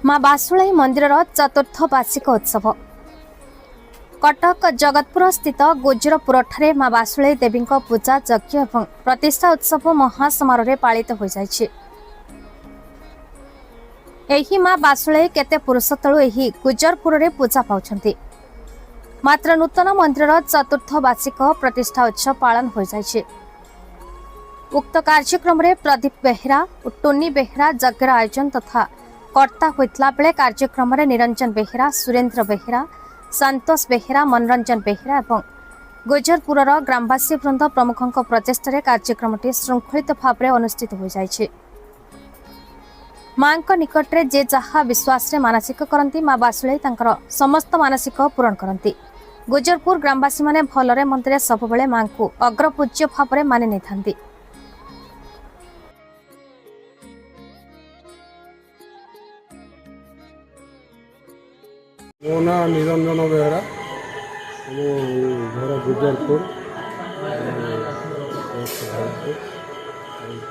मां बासुळई मंदिर चतुर्थ वार्षिक उत्सव कटक जगतपुर स्थित गुजरपुर ठारे मां बासुळई देवी पूजा यज्ञ और प्रतिष्ठा उत्सव महासमारोह पालित हो जाइछि। एही मां बासुळई केते पुरुष तळु एही गुजरपुर रे पूजा पाउछन्ति। मात्र नूतन मंदिर चतुर्थ वार्षिक प्रतिष्ठा उत्सव पालन हो जाइछि। उक्त कार्यक्रम रे प्रदीप बेहेरा और टोनी बेहेरा यज्ञर आयोजन तथा कर्ता होइतला बेले कार्यक्रम रे निरंजन बेहेरा, सुरेंद्र बेहेरा, संतोष बेहेरा, मनोरंजन बेहेरा और गुजरपुर ग्रामवासी वृंद प्रमुखों प्रचेष्टा कार्यक्रमटी श्रृंखलित भाव में अनुष्ठित हो जाइछि। मां निकट में जे जहा विश्वास रे मानसिक करती मां बासुळई तांकर समस्त मानसिक पूरण करती। गुजरपुर ग्रामवासी माने भलरे मंदिर सब बेले मां को अग्रपूज्य भाव में मानि नहीं थांती। मो ना निरंजन बेहरा, मो घर गुजरपुर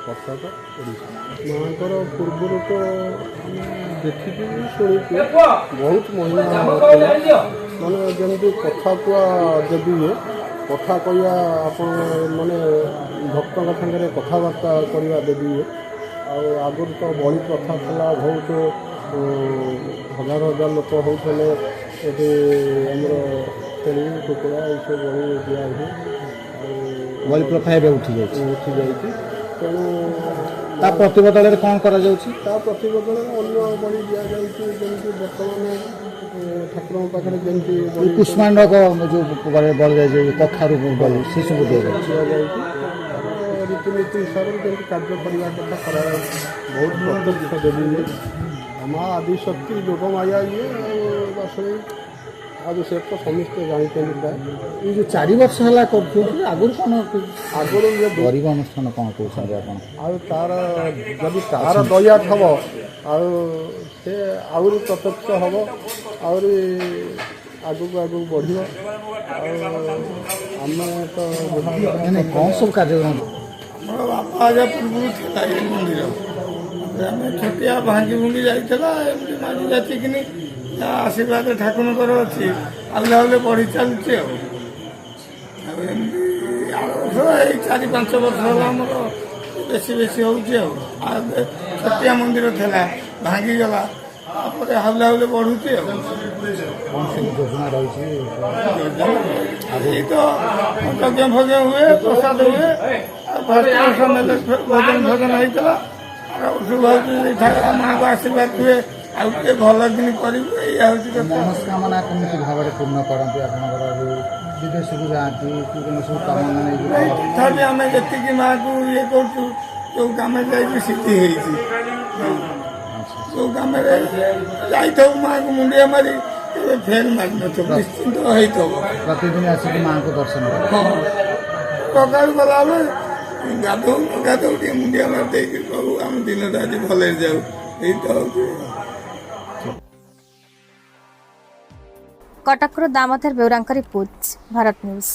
कटक ओडिशा। माँकर पूर्वर तो देखी शुणी बहुत महिमा माने जमी कथा कुआ देवी कथा कहवा आप माने भक्त सागर कथबार्ता करवा देवी आगुरी तो बड़ी प्रथा था बहुत हजार हजार लोक होते आमर छेली कुकुड़ा ये सब बड़ी दिया हुए बलि प्रथा उठी जाती तेणु प्रतिबदल कौन कर प्रतिबदल अन्य बड़ी दि जाती जमी बर्तमान ठाकुर पाखे जमी कुष्मांड जो बल कखारू बलि से सब दिया रीतिनीति हिसाब से जमी कार्य करने कथा करा बहुत प्रत्यक्ष देवी माँ आदि शक्ति जोग माया ये बासुळई आज से तो समस्ते जानते प्राय ये जो 4 वर्ष है आगुरी कौन आगुरी गरीब अनुष्ठान कौन कहते तार जब तार दया थब से आहरी प्रत्यक्ष हम आहरी आगू आगू बढ़ आम तो कौन सब कार्यक्रम बापा आजा पूर्व मंदिर छुटिया भांगी भुंगी जाइला माजी जाती कि आशीर्वाद ठाकुर अच्छी आउले आउले बढ़ी चलती 4-5 वर्ष है बेसी बेसी होटिया मंदिर था भांगी गला हाउले हाउले बढ़ुची तो यज्ञ भज्ञ हुए प्रसाद हुए भजन भजन होता माँ को आशीर्वाद हुए भल दिन कर मनस्कामना कमी भाव में पूर्ण करती विदेश को जाती सब तथापि आम जी माँ को ये करूँ जो कम सिद्धि जो कम जा माँ को मुंडिया मारी फेल मारी न निश्चिंत हो प्रतिदिन आसिक माँ को दर्शन सका गला गाधो गाधो मुंडिया मार दे प्रभु आम दिन आज भले जाऊ यही कटक दामोदर बेउरा रिपोर्ट भारत न्यूज।